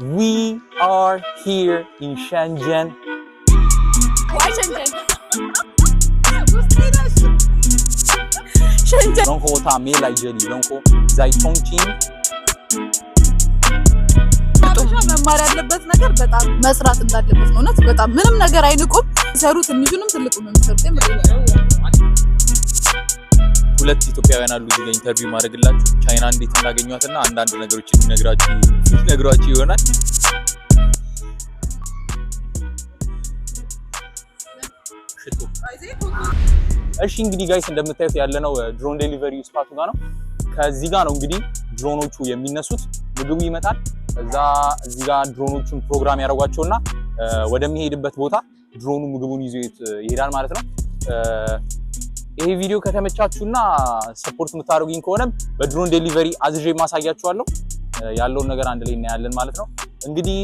We are here in Shenzhen. Why Shenzhen? Shenzhen. Longko ta me lai jeli longko zai chongqing. መማር ያለበት ነገር በጣም መስራት እንዳለበት ነው። እውነት በጣም ምንም ነገር አይንቁም። ሰሩት ትንሹንም ትልቁንም የሚሰሩት ሁለት ኢትዮጵያውያን አሉ እዚህ ጋር ኢንተርቪው ማድረግላችሁ ቻይና እንዴት እንዳገኙአትና አንዳንድ ነገሮችን ነግራችሁ ይሆናል። እሺ እንግዲህ ጋይስ እንደምታዩት ያለነው ድሮን ዴሊቨሪ ስፓቱ ጋር ነው። ከዚህ ጋር ነው እንግዲህ ድሮኖቹ የሚነሱት። ምግቡ ይመጣል እዚህ ጋር ድሮኖቹን ፕሮግራም ያደርጓቸውና ወደሚሄድበት ቦታ ድሮኑ ምግቡን ይዞ ይሄዳል ማለት ነው። ይሄ ቪዲዮ ከተመቻችሁና ሰፖርት የምታደርጉኝ ከሆነ በድሮን ዴሊቨሪ አዝዤ ማሳያችኋለሁ። ያለውን ነገር አንድ ላይ እናያለን ማለት ነው። እንግዲህ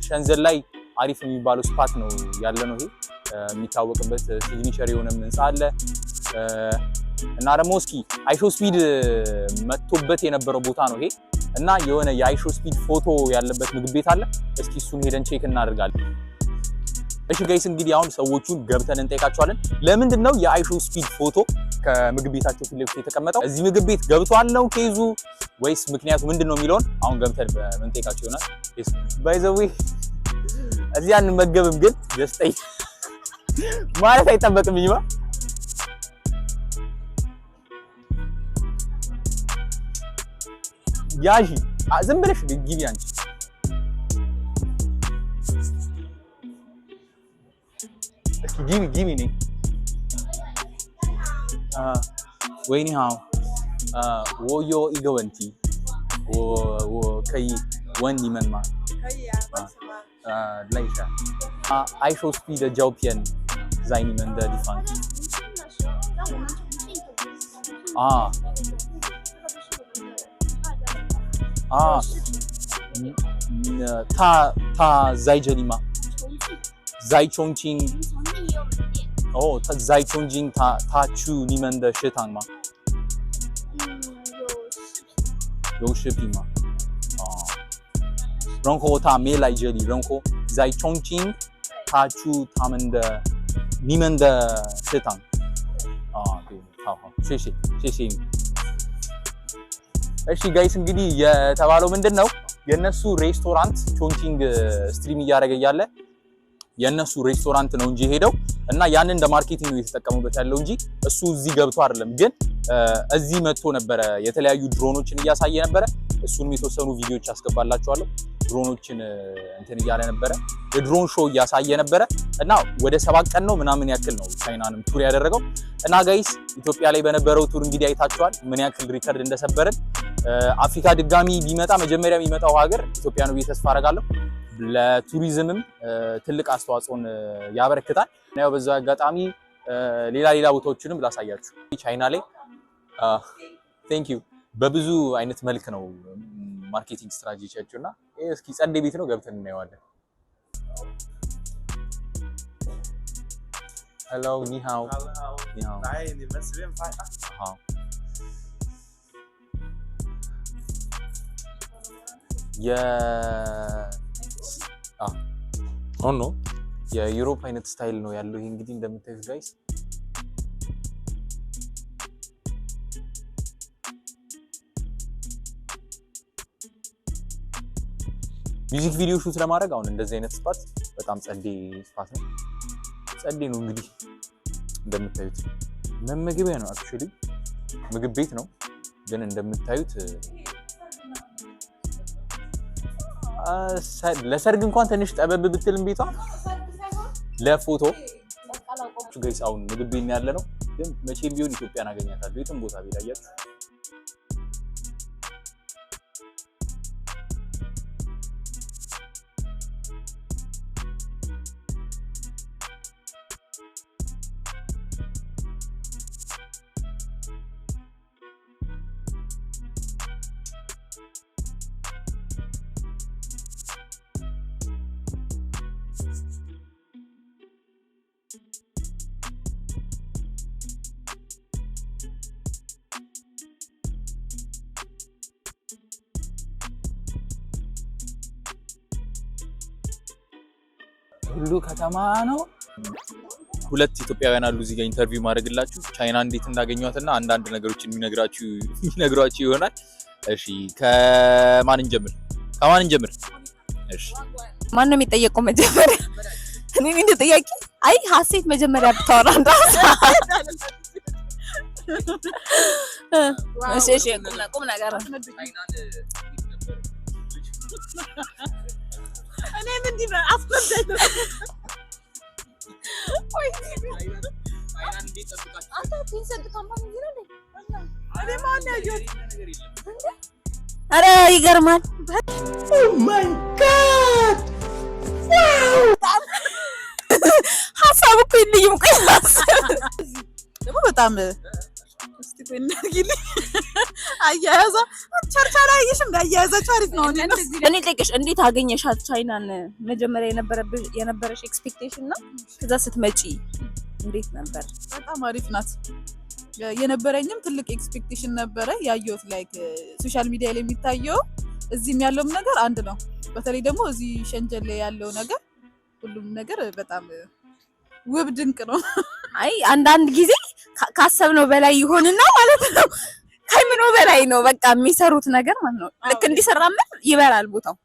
ሸንዘን ላይ አሪፍ የሚባለው ስፓት ነው ያለነው። ይሄ የሚታወቅበት ሲግኒቸር የሆነ ህንጻ አለ እና ደግሞ እስኪ አይሾ ስፒድ መጥቶበት የነበረው ቦታ ነው ይሄ እና የሆነ የአይሾ ስፒድ ፎቶ ያለበት ምግብ ቤት አለ። እስኪ እሱን ሄደን ቼክ እናደርጋለን። እሺ ጋይስ እንግዲህ አሁን ሰዎቹን ገብተን እንጠይቃቸዋለን። ለምንድን ነው የአይሾ ስፒድ ፎቶ ከምግብ ቤታቸው ፊት ለፊት የተቀመጠው? እዚህ ምግብ ቤት ገብቷል ነው ኬዙ ወይስ ምክንያቱ ምንድነው የሚለውን አሁን ገብተን እንጠይቃቸው ይሆናል። ባይ ዘ ዌይ እዚህ አንመገብም ግን ደስታይ ማለት አይጠበቅም ይባ ያጂ ዝም ብለሽ ግቢ አንቺ እስኪ ግቢ ነኝ ወይኔ ሃው ወዮ ኢገወንቲ ከይ ወንዲ መንማ ላይሻ አይሾ ስፒድ ጃውፒየን ዛይኒ መንደ ዲፋን他在这里吗？在重庆。哦，他在重庆，他去你们的食堂吗？有视频吗？哦，然后他没来这里，然后在重庆，他去你们的食堂。啊，对，好，谢谢你。እሺ ጋይስ እንግዲህ የተባለው ምንድነው የነሱ ሬስቶራንት ቾንቺንግ ስትሪም እያደረገ ያለ የነሱ ሬስቶራንት ነው እንጂ ሄደው እና ያንን እንደ ማርኬቲንግ ነው የተጠቀሙበት ያለው እንጂ እሱ እዚህ ገብቶ አይደለም። ግን እዚህ መጥቶ ነበረ የተለያዩ ድሮኖችን እያሳየ ነበረ። እሱንም የተወሰኑ ቪዲዮዎች አስገባላችኋለሁ። ድሮኖችን እንትን እያለ ነበረ የድሮን ሾው እያሳየ ነበረ እና ወደ 7 ቀን ነው ምናምን ያክል ነው ቻይናንም ቱር ያደረገው እና ጋይስ ኢትዮጵያ ላይ በነበረው ቱር እንግዲህ አይታችኋል ምን ያክል ሪከርድ እንደሰበረን። አፍሪካ ድጋሚ ቢመጣ መጀመሪያ የሚመጣው ሀገር ኢትዮጵያ ነው ብዬ ተስፋ አደርጋለሁ። ለቱሪዝምም ትልቅ አስተዋጽኦን ያበረክታል። ያው በዛ አጋጣሚ ሌላ ቦታዎችንም ላሳያችሁ። ቻይና ላይ ቴንክ ዩ በብዙ አይነት መልክ ነው ማርኬቲንግ ስትራቴጂያቸውና እስኪ ጸዴ ቤት ነው ገብተን እናየዋለን። ሄሎ ኒ ሃው ኒ ሃው ናይ ኒ መስሪም ፋይ ሃው ኖ የዩሮፕ አይነት ስታይል ነው ያለው። ይሄ እንግዲህ እንደምታዩት ጋይስ ሚውዚክ ቪዲዮ ሹት ለማድረግ አሁን እንደዚህ አይነት ስፓት በጣም ጸዴ ስፓት ነው። ጸዴ ነው እንግዲህ እንደምታዩት መመገቢያ ነው። አክቹሊ ምግብ ቤት ነው ግን እንደምታዩት ለሰርግ እንኳን ትንሽ ጠበብ ብትልም ቤቷ ለፎቶ ጋይስ አሁን ምግብ ቤት ያለ ነው። ግን መቼም ቢሆን ኢትዮጵያን አገኛታለሁ የትም ቦታ ቢላያችሁ። ሁሉ ከተማ ነው። ሁለት ኢትዮጵያውያን አሉ እዚህ ጋር ኢንተርቪው ማድረግላችሁ ቻይና እንዴት እንዳገኟትና አንዳንድ ነገሮችን የሚነግሯችሁ ይሆናል። እሺ ከማን እንጀምር? እሺ ማን ነው የሚጠየቀው መጀመሪያ? እኔ እንደ ጥያቄ አይ ሀሴት መጀመሪያ ብታወራ እንዳሳ እሺ ቁም ነገር እኔ ምን ዲባ አስፈርደኝ ነው ወይ አይናን እንዲጠብቃችሁ አታውቁኝ ሰድ ካምፓኒ ነው እኔ ማን ያየሁት አረ ይገርማል ኦ ማይ ጋድ ዋው ሀሳብ እኮ ይልይም ቆይ ደግሞ በጣም እስቲ ቆይ እናርጊልኝ አያያዛ ቸርቻራ ይሽም አያያዛችሁ አሪፍ ነው እኔ ጠይቅሽ እንዴት አገኘሻት ቻይናን መጀመሪያ የነበረሽ ኤክስፔክቴሽን ነው ከዛ ስትመጪ እንዴት ነበር በጣም አሪፍ ናት የነበረኝም ትልቅ ኤክስፔክቴሽን ነበረ ያየሁት ላይክ ሶሻል ሚዲያ ላይ የሚታየው እዚህም ያለውም ነገር አንድ ነው በተለይ ደግሞ እዚህ ሸንጀን ላይ ያለው ነገር ሁሉም ነገር በጣም ውብ ድንቅ ነው አይ አንዳንድ ጊዜ ካሰብነው በላይ ይሆንና ማለት ነው ከምን በላይ ነው በቃ የሚሰሩት ነገር ማለት ነው ልክ እንዲሰራመት ይበራል ቦታው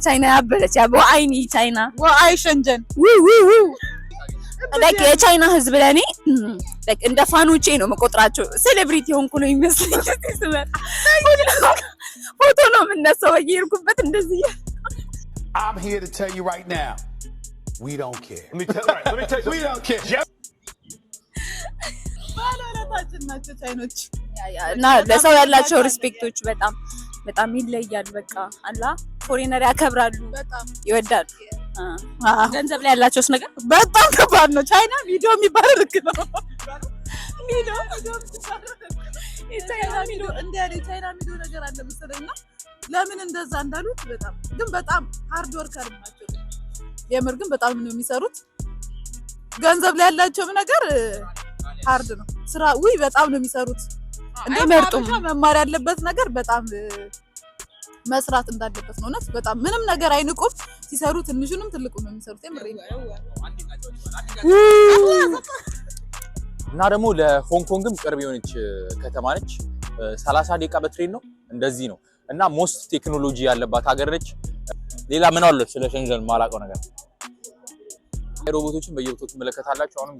ቻይና ያበለች ወአይኒ ቻይና ወአይ ሸንጀን like የቻይና ህዝብ ለኔ like እንደ ፋኖቼ ነው መቆጥራቸው ሴሌብሪቲ ሆንኩ ነው ይመስለኝ ሲስመጣ ፎቶ ነው የምነሳው በየርኩበት እንደዚህ I'm here to tell you right now we don't care let me tell you we don't care ባለውለታችን ናቸው ቻይኖች እና ለሰው ያላቸው ሪስፔክቶች በጣም ይለያል በቃ አላ ፎሬነር ያከብራሉ በጣም ይወዳሉ ገንዘብ ላይ ያላቸውስ ነገር በጣም ከባድ ነው ቻይና ቪዲዮ የሚባል ልክ ነው ቪዲዮ ቻይና ቪዲዮ ነገር አለ መሰለኝና ለምን እንደዛ እንዳሉት በጣም ሃርድ ወርከር ናቸው የምር ግን በጣም ነው የሚሰሩት ገንዘብ ላይ ያላቸው ነገር ሃርድ ነው ስራ በጣም ነው የሚሰሩት እንደመርጡም መማር ያለበት ነገር በጣም መስራት እንዳለበት ነው በጣም ምንም ነገር አይንቁም ሲሰሩ ትንሹንም ትልቁንም ነው የሚሰሩት የምር እና ደግሞ ለሆንግ ኮንግም ቅርብ የሆነች ከተማ ነች 30 ደቂቃ በትሬን ነው እንደዚህ ነው እና ሞስት ቴክኖሎጂ ያለባት ሀገር ነች ሌላ ምን አለ ስለ ሸንጀን ማላቀው ነገር ሮቦቶችን በየቦታው ትመለከታላችሁ አሁንም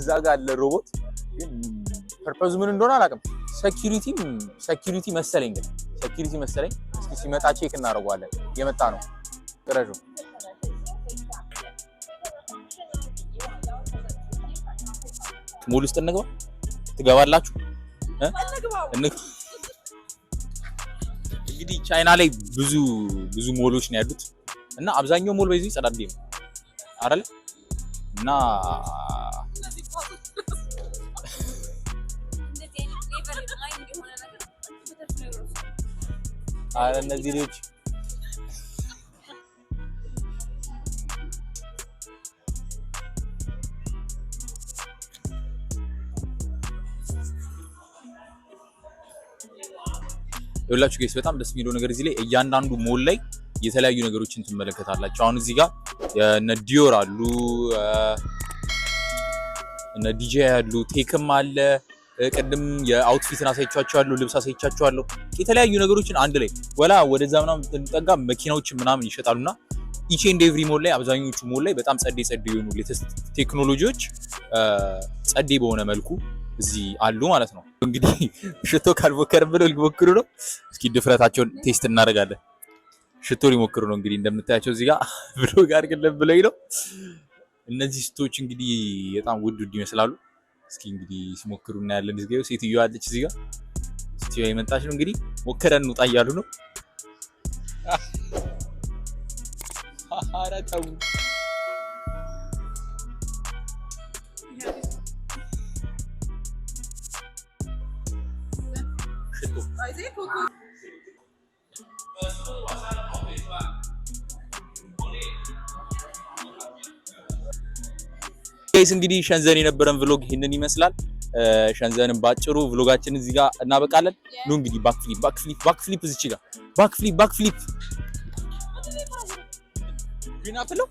እዛ ጋር አለ ሮቦት ግን ፐርፐዝ ምን እንደሆነ አላውቅም ሴኩሪቲ መሰለኝ እስኪ ሲመጣ ቼክ እናደርጋለን የመጣ ነው ቅረጁ ሙሉ ውስጥ ትገባላችሁ እንግዲህ ቻይና ላይ ብዙ ሞሎች ነው ያሉት እና አብዛኛው ሞል በዚህ ጸዳዴ ነው አይደል እና እነዚህ ልጆች ይኸውላችሁ ጋይስ በጣም ደስ የሚለው ነገር እዚህ ላይ እያንዳንዱ ሞል ላይ የተለያዩ ነገሮችን ትመለከታላችሁ አሁን እዚህ ጋር እነ ዲዮር አሉ እነ ዲጄ አሉ ቴክም አለ ቅድም የአውትፊትን አሳይቻችኋለሁ ልብስ አሳይቻችኋለሁ የተለያዩ ነገሮችን አንድ ላይ ወደዛ ምናምን ተንጠጋ መኪናዎች ምናምን ይሸጣሉና ኢች ኤንድ ኤቭሪ ሞል ላይ አብዛኞቹ ሞል ላይ በጣም ጸዴ የሆኑ ሌተስት ቴክኖሎጂዎች ጸዴ በሆነ መልኩ እዚህ አሉ ማለት ነው እንግዲህ ሽቶ ካልሞከርን ብለው ሊሞክሩ ነው እስኪ ድፍረታቸውን ቴስት እናደርጋለን ሽቶ ሊሞክሩ ነው እንግዲህ እንደምታያቸው እዚህ ጋር ብሎግ አድርገን ብለኝ ነው እነዚህ ሽቶዎች እንግዲህ በጣም ውድ ይመስላሉ እስኪ እንግዲህ ሲሞክሩ እናያለን እዚህ ጋር ሴትዮዋ አለች እዚህ ጋር ሴትዮዋ የመጣች ነው እንግዲህ ሞከረን እንውጣ እያሉ ነው ኧረ ተው ጋይስ እንግዲህ ሸንዘን የነበረን vlog ይሄንን ይመስላል ሸንዘንን ባጭሩ vlogአችን እዚህ ጋር እናበቃለን ኑ እንግዲህ ባክፍሊፕ እዚህ ጋር ባክፍሊፕ ግን አትለው